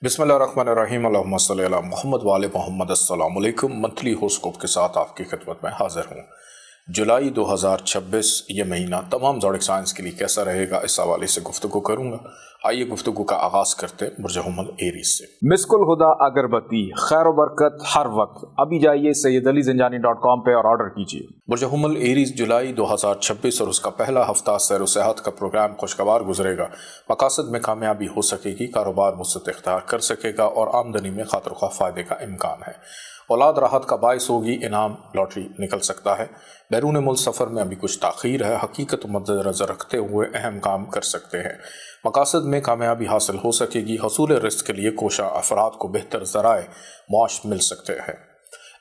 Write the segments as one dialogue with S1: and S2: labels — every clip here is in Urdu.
S1: بسم اللہ الرحمن الرحیم اللہم صلی علی محمد وآل محمد۔ السلام علیکم۔ منتھلی ہوسکوپ کے ساتھ آپ کی خدمت میں حاضر ہوں۔ جولائی 2026 یہ مہینہ تمام زوڈک سائنس کے لیے کیسا رہے گا، اس حوالے سے گفتگو کروں گا۔ آئیے گفتگو کا آغاز کرتے ہیں برج حمل ایریز سے۔
S2: مسک الہدا اگربتی، خیر و برکت ہر وقت۔ ابھی جائیے سیدعلیزنجانی.com پہ اور آرڈر کیجیے۔
S1: برج حمل ایریز جولائی 2026 اور اس کا پہلا ہفتہ سیر و سیاحت کا پروگرام خوشگوار گزرے گا۔ مقاصد میں کامیابی ہو سکے گی، کاروبار وسعت اختیار کر سکے گا اور آمدنی میں خاطر خواہ فائدے کا امکان ہے۔ اولاد راحت کا باعث ہوگی، انعام لاٹری نکل سکتا ہے۔ بیرون ملک سفر میں ابھی کچھ تاخیر ہے، حقیقت مد نظر رکھتے ہوئے اہم کام کر سکتے ہیں۔ مقاصد میں کامیابی حاصل ہو سکے گی، حصول رزق کے لیے کوشاں افراد کو بہتر ذرائع معاش مل سکتے ہیں۔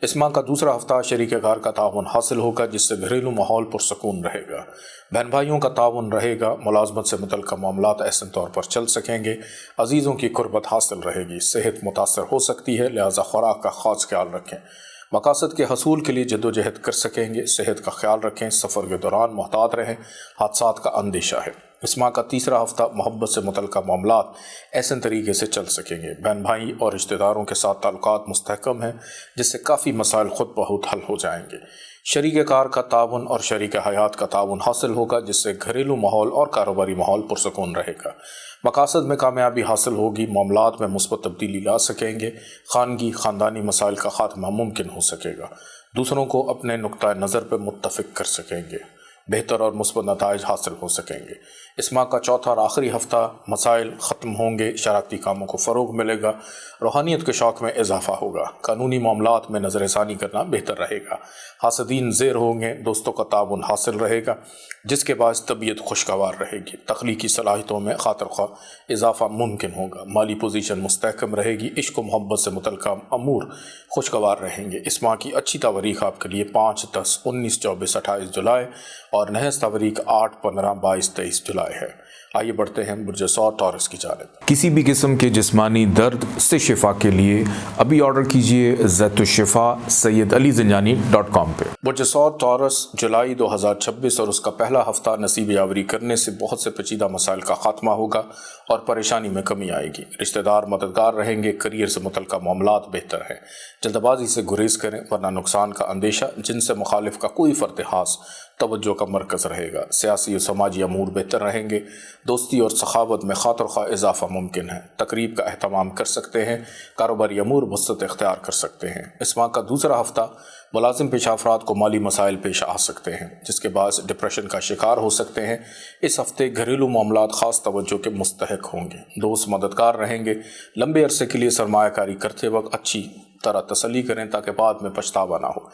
S1: اس ماہ کا دوسرا ہفتہ شریک کار کا تعاون حاصل ہوگا، جس سے گھریلو ماحول پرسکون رہے گا۔ بہن بھائیوں کا تعاون رہے گا، ملازمت سے متعلقہ معاملات احسن طور پر چل سکیں گے، عزیزوں کی قربت حاصل رہے گی، صحت متاثر ہو سکتی ہے، لہذا خوراک کا خاص خیال رکھیں۔ مقاصد کے حصول کے لیے جد و جہد کر سکیں گے، صحت کا خیال رکھیں، سفر کے دوران محتاط رہیں، حادثات کا اندیشہ ہے۔ اس ماہ کا تیسرا ہفتہ محبت سے متعلقہ معاملات احسن طریقے سے چل سکیں گے، بہن بھائی اور رشتہ داروں کے ساتھ تعلقات مستحکم ہیں، جس سے کافی مسائل خود بخود حل ہو جائیں گے۔ شریک کار کا تعاون اور شریک حیات کا تعاون حاصل ہوگا، جس سے گھریلو ماحول اور کاروباری ماحول پرسکون رہے گا۔ مقاصد میں کامیابی حاصل ہوگی، معاملات میں مثبت تبدیلی لا سکیں گے، خانگی خاندانی مسائل کا خاتمہ ممکن ہو سکے گا، دوسروں کو اپنے نقطہ نظر پر متفق کر سکیں گے، بہتر اور مثبت نتائج حاصل ہو سکیں گے۔ اس ماہ کا چوتھا اور آخری ہفتہ مسائل ختم ہوں گے، شراکتی کاموں کو فروغ ملے گا، روحانیت کے شوق میں اضافہ ہوگا، قانونی معاملات میں نظر ثانی کرنا بہتر رہے گا، حاسدین زیر ہوں گے، دوستوں کا تعاون حاصل رہے گا، جس کے باعث طبیعت خوشگوار رہے گی، تخلیقی صلاحیتوں میں خاطر خواہ اضافہ ممکن ہوگا، مالی پوزیشن مستحکم رہے گی، عشق و محبت سے متعلقہ امور خوشگوار رہیں گے۔ اس ماہ کی اچھی تاریخ آپ کے لیے 5، 10، 19، 24، 28 جولائی اور نحس تاریخ 8، 15، 22، 23 جولائی ہے۔ آئیے بڑھتے ہیں برج ثور ٹورس کی جانب۔
S2: کسی بھی قسم کے جسمانی درد سے شفا کے لیے ابھی آرڈر کیجیے زیت الشفا سیدعلیزنجانی.com پہ۔
S1: برج ثور ٹورس جولائی 2026 اور اس کا پہلا ہفتہ نصیب یاوری کرنے سے بہت سے پیچیدہ مسائل کا خاتمہ ہوگا اور پریشانی میں کمی آئے گی، رشتہ دار مددگار رہیں گے، کیریئر سے متعلقہ معاملات بہتر ہیں، جلد بازی سے گریز کریں ورنہ نقصان کا اندیشہ، جن سے مخالف کا کوئی فرد خاص توجہ کا مرکز رہے گا، سیاسی اور سماجی امور بہتر رہیں گے، دوستی اور سخاوت میں خاطر خواہ اضافہ ممکن ہے، تقریب کا اہتمام کر سکتے ہیں، کاروباری امور وسعت اختیار کر سکتے ہیں۔ اس ماہ کا دوسرا ہفتہ ملازم پیشہ افراد کو مالی مسائل پیش آ سکتے ہیں، جس کے باعث ڈپریشن کا شکار ہو سکتے ہیں۔ اس ہفتے گھریلو معاملات خاص توجہ کے مستحق ہوں گے، دوست مددگار رہیں گے، لمبے عرصے کے لیے سرمایہ کاری کرتے وقت اچھی طرح تسلی کریں تاکہ بعد میں پچھتاوا نہ ہو،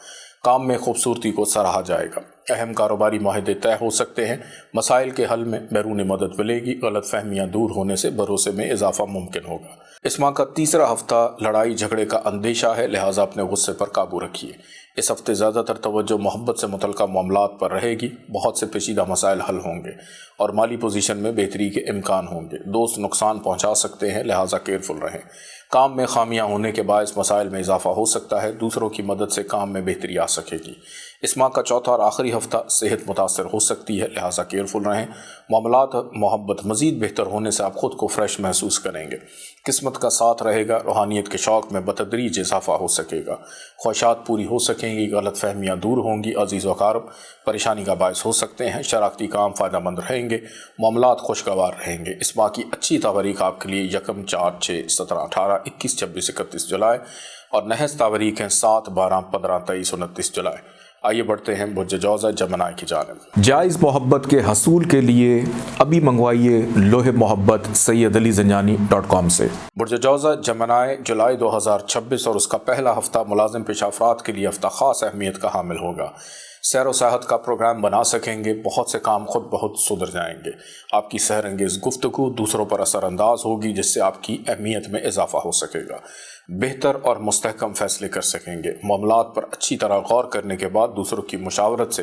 S1: کام میں خوبصورتی کو سراہا جائے گا، اہم کاروباری معاہدے طے ہو سکتے ہیں، مسائل کے حل میں بیرونی مدد ملے گی، غلط فہمیاں دور ہونے سے بھروسے میں اضافہ ممکن ہوگا۔ اس ماہ کا تیسرا ہفتہ لڑائی جھگڑے کا اندیشہ ہے، لہٰذا اپنے غصے پر قابو رکھیے۔ اس ہفتے زیادہ تر توجہ محبت سے متعلقہ معاملات پر رہے گی، بہت سے پیچیدہ مسائل حل ہوں گے اور مالی پوزیشن میں بہتری کے امکان ہوں گے، دوست نقصان پہنچا سکتے ہیں، لہٰذا کیئرفل رہیں، کام میں خامیاں ہونے کے باعث مسائل میں اضافہ ہو سکتا ہے، دوسروں کی مدد سے کام میں بہتری آ سکے گی۔ اس ماہ کا چوتھا اور آخری ہفتہ صحت متاثر ہو سکتی ہے، لہٰذا کیئرفل رہیں، معاملات محبت مزید بہتر ہونے سے آپ خود کو فریش محسوس کریں گے، قسمت کا ساتھ رہے گا، روحانیت کے شوق میں بتدریج اضافہ ہو سکے گا، خواہشات پوری ہو سکیں گی، غلط فہمیاں دور ہوں گی، عزیز و اقارب پریشانی کا باعث ہو سکتے ہیں، شراکتی کام فائدہ مند رہیں گے، معاملات خوشگوار رہیں گے۔ اس ماہ کی اچھی تاریخ آپ کے لیے 1، 4، 6، 17، 18، 21، 26، 31 جولائی اور نحس تاریخ ہیں 7، 12، 15، 23، 29 جولائی۔ آئیے بڑھتے ہیں برج جوزہ جمنائی کی جانب۔
S2: جائز محبت کے حصول کے لیے ابھی منگوائیے لوح محبت سیدعلیزنجانی.com سے۔
S1: برج جوزہ جمنائی جولائی 2026 اور اس کا پہلا ہفتہ ملازم پیشہ افراد کے لیے ہفتہ خاص اہمیت کا حامل ہوگا، سیر و سیاحت کا پروگرام بنا سکیں گے، بہت سے کام خود بخود سدھر جائیں گے، آپ کی سحر انگیز گفتگو دوسروں پر اثر انداز ہوگی، جس سے آپ کی اہمیت میں اضافہ ہو سکے گا، بہتر اور مستحکم فیصلے کر سکیں گے، معاملات پر اچھی طرح غور کرنے کے بعد دوسروں کی مشاورت سے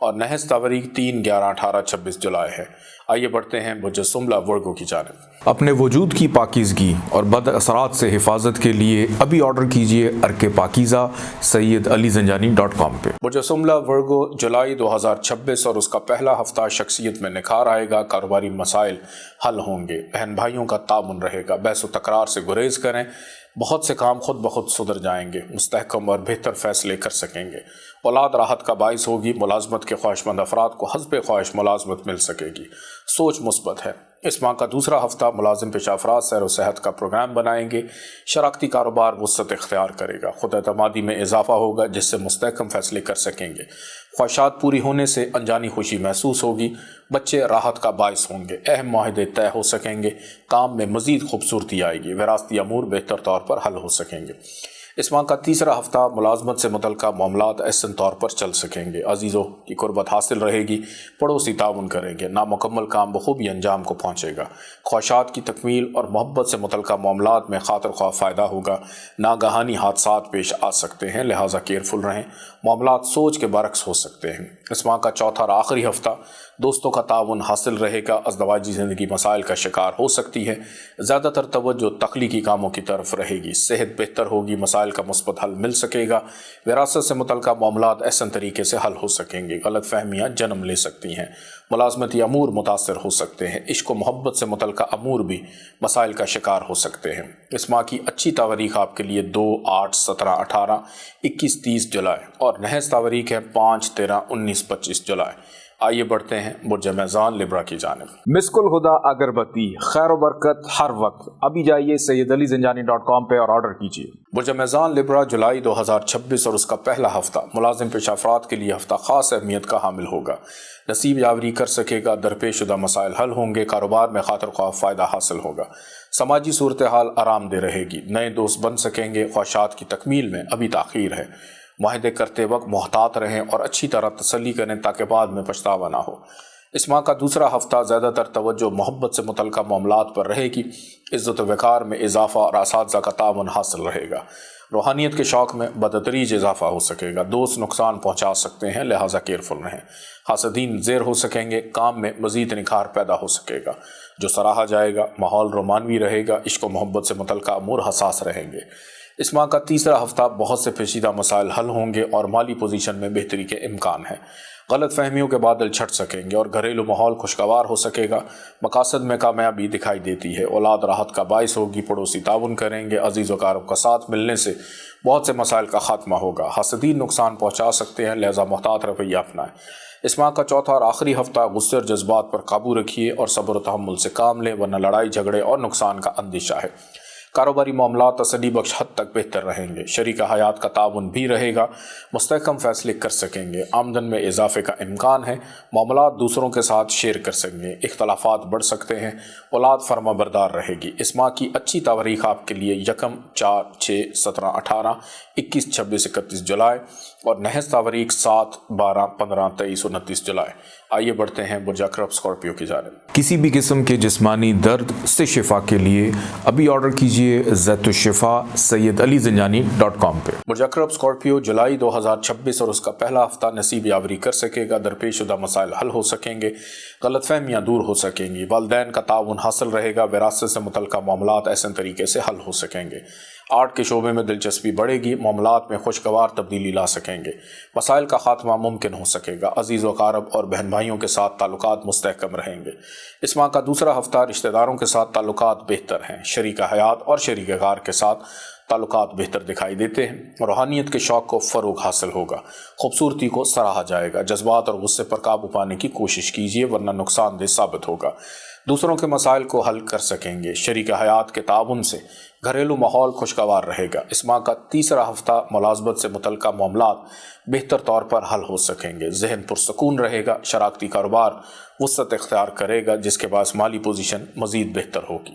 S1: اور نحس تاریخ 3, 11, 18, 26 جولائی ہے۔ آئیے بڑھتے ہیں مجسم ورگو کی جانب۔
S2: اپنے وجود کی پاکیزگی اور بد اثرات سے حفاظت کے لیے ابھی آرڈر کیجئے ارک پاکیزہ سیدعلیزنجانی.com پہ۔
S1: مجسم ورگو جولائی 2026 اور اس کا پہلا ہفتہ شخصیت میں نکھار آئے گا، کاروباری مسائل حل ہوں گے، بہن بھائیوں کا تعاون رہے گا، بحث و تکرار سے گریز کریں، بہت سے کام خود بخود سدھر جائیں گے، مستحکم اور بہتر فیصلے کر سکیں گے، اولاد راحت کا باعث ہوگی، ملازمت کے خواہش مند افراد کو حسب خواہش ملازمت مل سکے گی، سوچ مثبت ہے۔ اس ماہ کا دوسرا ہفتہ ملازم پیشہ افراد سیر و صحت کا پروگرام بنائیں گے، شراکتی کاروبار وسعت اختیار کرے گا، خود اعتمادی میں اضافہ ہوگا جس سے مستحکم فیصلے کر سکیں گے، خواہشات پوری ہونے سے انجانی خوشی محسوس ہوگی، بچے راحت کا باعث ہوں گے، اہم معاہدے طے ہو سکیں گے، کام میں مزید خوبصورتی آئے گی، وراثتی امور بہتر طور پر حل ہو سکیں گے۔ اس ماہ کا تیسرا ہفتہ ملازمت سے متعلقہ معاملات احسن طور پر چل سکیں گے، عزیزوں کی قربت حاصل رہے گی، پڑوسی تعاون کریں گے، نامکمل کام بخوبی انجام کو پہنچے گا، خواہشات کی تکمیل اور محبت سے متعلقہ معاملات میں خاطر خواہ فائدہ ہوگا، ناگہانی حادثات پیش آ سکتے ہیں، لہٰذا کیئرفل رہیں، معاملات سوچ کے برعکس ہو سکتے ہیں۔ اس ماہ کا چوتھا اور آخری ہفتہ دوستوں کا تعاون حاصل رہے گا، ازدواجی زندگی مسائل کا شکار ہو سکتی ہے، زیادہ تر توجہ تخلیقی کاموں کی طرف رہے گی، صحت بہتر ہوگی، مسائل کا مثبت حل مل سکے گا، وراثت سے متعلقہ معاملات احسن طریقے سے حل ہو سکیں گے، غلط فہمیاں جنم لے سکتی ہیں، ملازمتی امور متاثر ہو سکتے ہیں، عشق و محبت سے متعلقہ امور بھی مسائل کا شکار ہو سکتے ہیں۔ اس ماہ کی اچھی تاریخ آپ کے لیے 2, 8, 17, 18, 21, 30 جولائی اور نحس تاریخ ہے 5, 13, 19, 25 جولائی۔ آئیے بڑھتے ہیں برج میزان لبرا کی جانب۔
S2: مسک الہدا اگربتی، خیر و برکت ہر وقت۔ ابھی جائیے سیدعلیزنجانی.com پہ اور آرڈر کیجیے۔
S1: برج میزان لبرا جولائی 2026 اور اس کا پہلا ہفتہ ملازم پیشہ افراد کے لیے ہفتہ خاص اہمیت کا حامل ہوگا، نصیب یاوری کر سکے گا، درپیش شدہ مسائل حل ہوں گے، کاروبار میں خاطر خواہ فائدہ حاصل ہوگا، سماجی صورتحال آرام دہ رہے گی، نئے دوست بن سکیں گے، خواہشات کی تکمیل میں ابھی تاخیر ہے، معاہدے کرتے وقت محتاط رہیں اور اچھی طرح تسلی کریں تاکہ بعد میں پچھتاوا نہ ہو۔ اس ماہ کا دوسرا ہفتہ زیادہ تر توجہ محبت سے متعلقہ معاملات پر رہے گی، عزت و وقار میں اضافہ اور اساتذہ کا تعاون حاصل رہے گا، روحانیت کے شوق میں بتدریج اضافہ ہو سکے گا، دوست نقصان پہنچا سکتے ہیں، لہٰذا کیئرفل رہیں، حاسدین زیر ہو سکیں گے، کام میں مزید نکھار پیدا ہو سکے گا جو سراہا جائے گا، ماحول رومانوی رہے گا، عشق و محبت سے متعلقہ امور حساس رہیں گے۔ اس ماہ کا تیسرا ہفتہ بہت سے پیچیدہ مسائل حل ہوں گے اور مالی پوزیشن میں بہتری کے امکان ہے، غلط فہمیوں کے بادل چھٹ سکیں گے اور گھریلو ماحول خوشگوار ہو سکے گا، مقاصد میں کامیابی دکھائی دیتی ہے، اولاد راحت کا باعث ہوگی، پڑوسی تعاون کریں گے، عزیز و اقارب کا ساتھ ملنے سے بہت سے مسائل کا خاتمہ ہوگا، حاسدین نقصان پہنچا سکتے ہیں، لہذا محتاط رویہ اپنائیں۔ اس ماہ کا چوتھا اور آخری ہفتہ غصے اور جذبات پر قابو رکھیے اور صبر و تحمل سے کام لیں ورنہ لڑائی جھگڑے اور نقصان کا اندیشہ ہے، کاروباری معاملات تسلی بخش حد تک بہتر رہیں گے، شریک حیات کا تعاون بھی رہے گا، مستحکم فیصلے کر سکیں گے، آمدن میں اضافے کا امکان ہے، معاملات دوسروں کے ساتھ شیئر کر سکیں گے، اختلافات بڑھ سکتے ہیں، اولاد فرما بردار رہے گی۔ اس ماہ کی اچھی تاریخ آپ کے لیے 1, 4, 6, 17, 18, 21, 26, 31 جولائی اور نحس تاریخ 7, 12, 15, 23, 29 جولائی۔ آئیے بڑھتے ہیں برج عقرب اسکارپیو کی جانب۔
S2: کسی بھی قسم کے جسمانی درد سے شفا کے لیے ابھی آرڈر کیجیے زیت الشفا سیدعلیزنجانی.com پہ۔
S1: برج عقرب اسکارپیو جولائی 2026 اور اس کا پہلا ہفتہ نصیب یاوری کر سکے گا، درپیش شدہ مسائل حل ہو سکیں گے، غلط فہمیاں دور ہو سکیں گی، والدین کا تعاون حاصل رہے گا، وراثت سے متعلقہ معاملات احسن طریقے سے حل ہو سکیں گے، آرٹ کے شعبے میں دلچسپی بڑھے گی، معاملات میں خوشگوار تبدیلی لا سکیں گے، مسائل کا خاتمہ ممکن ہو سکے گا، عزیز و اقارب اور بہن بھائیوں کے ساتھ تعلقات مستحکم رہیں گے۔ اس ماہ کا دوسرا ہفتہ رشتہ داروں کے ساتھ تعلقات بہتر ہیں، شریک حیات اور شریک کار کے ساتھ تعلقات بہتر دکھائی دیتے ہیں، روحانیت کے شوق کو فروغ حاصل ہوگا، خوبصورتی کو سراہا جائے گا، جذبات اور غصے پر قابو پانے کی کوشش کیجیے ورنہ نقصان دہ ثابت ہوگا، دوسروں کے مسائل کو حل کر سکیں گے، شریک حیات کے تعاون سے گھریلو ماحول خوشگوار رہے گا۔ اس ماہ کا تیسرا ہفتہ ملازمت سے متعلقہ معاملات بہتر طور پر حل ہو سکیں گے، ذہن پرسکون رہے گا، شراکتی کاروبار وسعت اختیار کرے گا جس کے باعث مالی پوزیشن مزید بہتر ہوگی،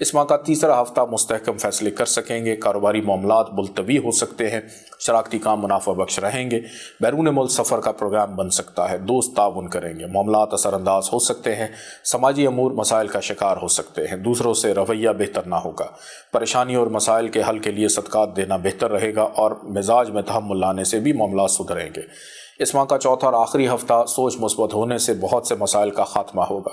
S1: اس ماہ کا تیسرا ہفتہ مستحکم فیصلے کر سکیں گے، کاروباری معاملات ملتوی ہو سکتے ہیں، شراکتی کام منافع بخش رہیں گے، بیرون ملک سفر کا پروگرام بن سکتا ہے، دوست تعاون کریں گے، معاملات اثر انداز ہو سکتے ہیں، سماجی امور مسائل کا شکار ہو سکتے ہیں، دوسروں سے رویہ بہتر نہ ہوگا، پریشانیوں اور مسائل کے حل کے لیے صدقات دینا بہتر رہے گا اور مزاج میں تحمل لانے سے بھی معاملات سدھریں گے۔ اس ماہ کا چوتھا اور آخری ہفتہ سوچ مثبت ہونے سے بہت سے مسائل کا خاتمہ ہوگا،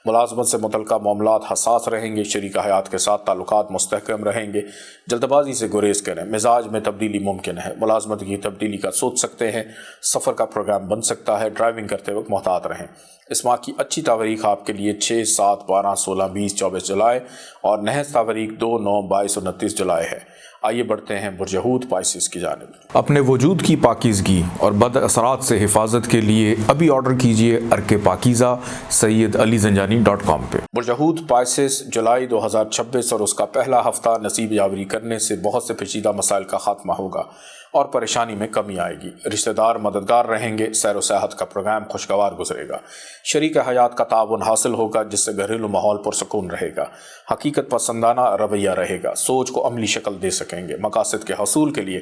S1: ملازمت سے متعلقہ معاملات حساس رہیں گے، شریک حیات کے ساتھ تعلقات مستحکم رہیں گے، جلد بازی سے گریز کریں، مزاج میں تبدیلی ممکن ہے، ملازمت کی تبدیلی کا سوچ سکتے ہیں، سفر کا پروگرام بن سکتا ہے، ڈرائیونگ کرتے وقت محتاط رہیں۔ اس ماہ کی اچھی تاریخ آپ کے لیے 6، 7، 12، 16، 20، 24 جولائی اور نحس تاریخ 2، 9، 22 اور 29 جولائی ہے۔ آئیے بڑھتے ہیں برج حوت پائسیس کی جانب۔
S2: اپنے وجود کی پاکیزگی اور بد اثرات سے حفاظت کے لیے ابھی آرڈر کیجئے ارک پاکیزہ SayyidAliZanjani.com پہ۔
S1: برج حوت پائسیس جولائی 2026 اور اس کا پہلا ہفتہ نصیب یاوری کرنے سے بہت سے پیچیدہ مسائل کا خاتمہ ہوگا اور پریشانی میں کمی آئے گی، رشتہ دار مددگار رہیں گے، سیر و سیاحت کا پروگرام خوشگوار گزرے گا، شریک حیات کا تعاون حاصل ہوگا جس سے گھریلو ماحول پرسکون رہے گا، حقیقت پسندانہ رویہ رہے گا، سوچ کو عملی شکل دے سکیں گے، مقاصد کے حصول کے لیے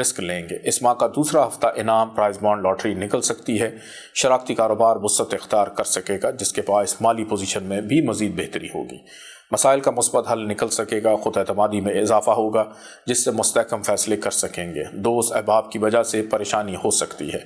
S1: رسک لیں گے۔ اس ماہ کا دوسرا ہفتہ انعام، پرائز بانڈ، لاٹری نکل سکتی ہے، شراکتی کاروبار وسعت اختیار کر سکے گا جس کے باعث مالی پوزیشن میں بھی مزید بہتری ہوگی، مسائل کا مثبت حل نکل سکے گا، خود اعتمادی میں اضافہ ہوگا جس سے مستحکم فیصلے کر سکیں گے، دوست احباب کی وجہ سے پریشانی ہو سکتی ہے،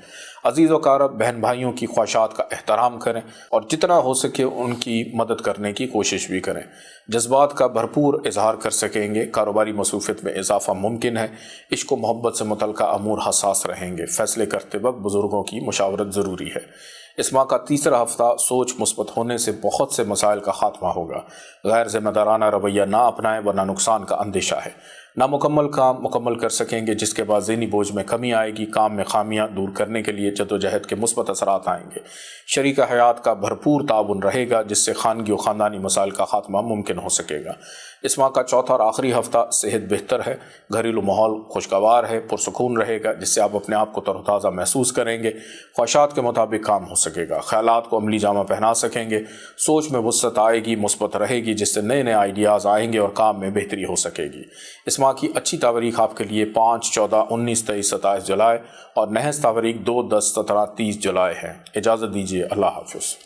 S1: عزیز و اقارب بہن بھائیوں کی خواہشات کا احترام کریں اور جتنا ہو سکے ان کی مدد کرنے کی کوشش بھی کریں، جذبات کا بھرپور اظہار کر سکیں گے، کاروباری مصروفیت میں اضافہ ممکن ہے، عشق و محبت سے متعلقہ امور حساس رہیں گے، فیصلے کرتے وقت بزرگوں کی مشاورت ضروری ہے۔ اس ماہ کا تیسرا ہفتہ سوچ مثبت ہونے سے بہت سے مسائل کا خاتمہ ہوگا، غیر ذمہ دارانہ رویہ نہ اپنائیں ورنہ نقصان کا اندیشہ ہے، نامکمل کام مکمل کر سکیں گے جس کے بعد ذہنی بوجھ میں کمی آئے گی، کام میں خامیاں دور کرنے کے لیے جدوجہد کے مثبت اثرات آئیں گے، شریک حیات کا بھرپور تعاون رہے گا جس سے خانگی و خاندانی مسائل کا خاتمہ ممکن ہو سکے گا۔ اس ماہ کا چوتھا اور آخری ہفتہ صحت بہتر ہے، گھریلو ماحول خوشگوار ہے، پرسکون رہے گا جس سے آپ اپنے آپ کو تر و تازہ محسوس کریں گے، خواہشات کے مطابق کام ہو سکے گا، خیالات کو عملی جامہ پہنا سکیں گے، سوچ میں وسعت آئے گی، مثبت رہے گی جس سے نئے نئے آئیڈیاز آئیں گے اور کام میں بہتری ہو سکے گی۔ اس ماہ کی اچھی تاریخ آپ کے لیے 5، 14، 19، 23، 27 جولائی اور نحس تاریخ 2، 10، 17، 30 جولائی ہے۔ اجازت دیجیے، اللہ حافظ۔